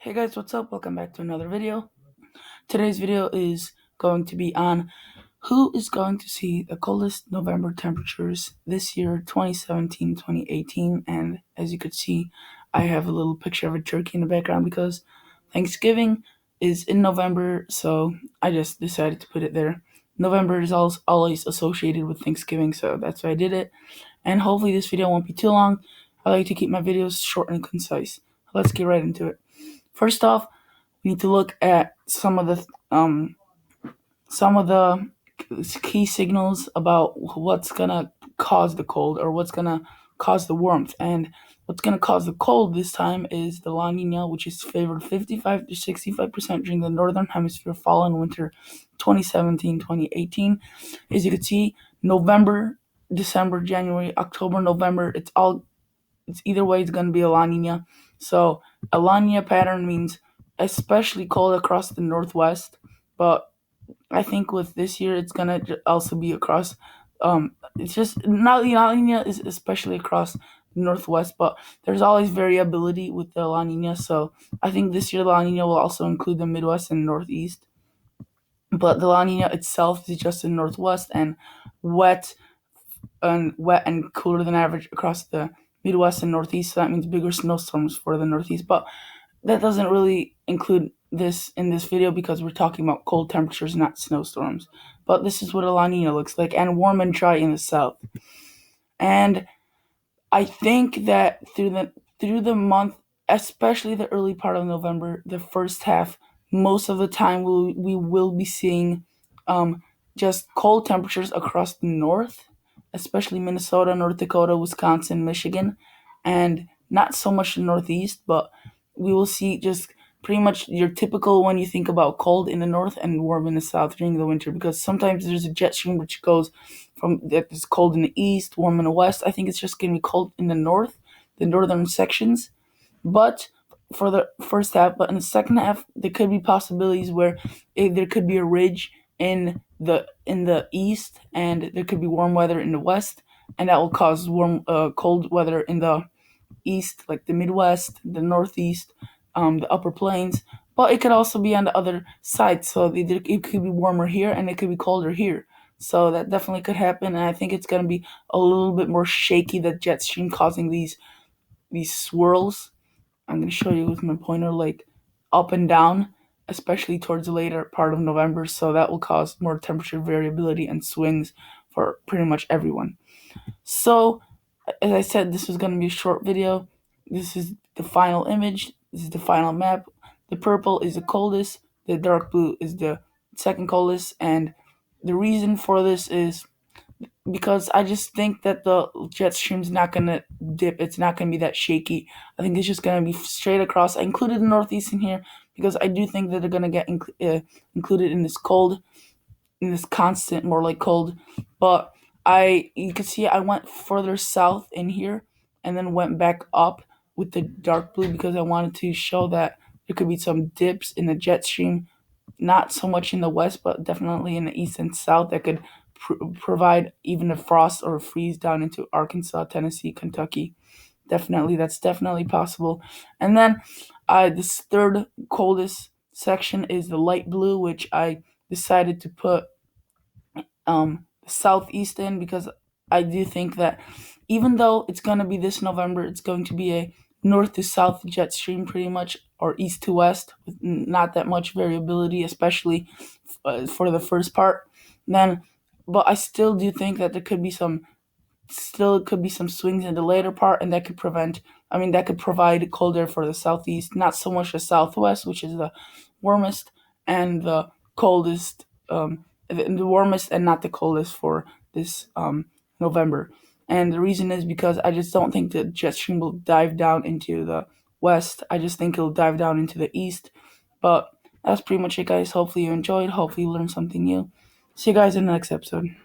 Hey guys, what's up? Welcome back to another video. Today's video is going to be on who is going to see the coldest November temperatures this year, 2017, 2018. And as you could see, I have a little picture of a turkey in the background because Thanksgiving is in November, so I just decided to put it there. November is always associated with Thanksgiving, so that's why I did it. And hopefully this video won't be too long. I like to keep my videos short and concise. Let's get right into it. First off, we need to look at some of the key signals about what's gonna cause the cold or what's gonna cause the warmth. And what's gonna cause the cold this time is the La Nina, which is favored 55 to 65% during the northern hemisphere fall and winter 2017-2018. As you can see, November, December, January, October, November, it's either way, it's going to be a La Nina. So a La Nina pattern means especially cold across the northwest, but I think with this year it's going to also be across. It's just not the La Nina is especially across the northwest, but there's always variability with the La Nina. So I think this year La Nina will also include the Midwest and Northeast, but the La Nina itself is just in northwest and wet wet and cooler than average across the Midwest and Northeast. So that means bigger snowstorms for the Northeast. But that doesn't really include this in this video because we're talking about cold temperatures, not snowstorms. But this is what a La Nina looks like, and warm and dry in the south. And I think that through the month, especially the early part of November, the first half, most of the time we will be seeing just cold temperatures across the north, especially Minnesota, North Dakota, Wisconsin, Michigan, and not so much the Northeast, but we will see just pretty much your typical when you think about cold in the north and warm in the south during the winter, because sometimes there's a jet stream which goes from that is cold in the east, warm in the west. I think it's just going to be cold in the north, the northern sections, but for the first half. But in the second half, there could be possibilities where there could be a ridge in the east, and there could be warm weather in the west, and that will cause cold weather in the east, like the Midwest, the Northeast, the Upper Plains. But it could also be on the other side, so it could be warmer here and it could be colder here. So that definitely could happen, and I think it's going to be a little bit more shaky, the jet stream causing these swirls. I'm going to show you with my pointer, like up and down, especially towards the later part of November. So that will cause more temperature variability and swings for pretty much everyone. So, as I said, this was going to be a short video. This is the final image. This is the final map. The purple is the coldest. The dark blue is the second coldest. And the reason for this is because I just think that the jet stream's not gonna dip. It's not gonna be that shaky. I think it's just gonna be straight across. I included the Northeast in here because I do think that they're gonna get included in this cold, in this constant, more like cold. But you can see I went further south in here and then went back up with the dark blue because I wanted to show that there could be some dips in the jet stream, not so much in the west, but definitely in the east and south that could provide even a frost or a freeze down into Arkansas, Tennessee, Kentucky. That's definitely possible. And then this third coldest section is the light blue, which I decided to put the southeast in because I do think that even though it's going to be this November, it's going to be a north to south jet stream pretty much, or east to west, with not that much variability, especially for the first part. Then, but I still do think that there could be some swings in the later part, and that could provide cold air for the southeast, not so much the southwest, which is the warmest and the coldest, the warmest and not the coldest for this November. And the reason is because I just don't think the jet stream will dive down into the west. I just think it'll dive down into the east. But that's pretty much it, guys. Hopefully you enjoyed. Hopefully you learned something new. See you guys in the next episode.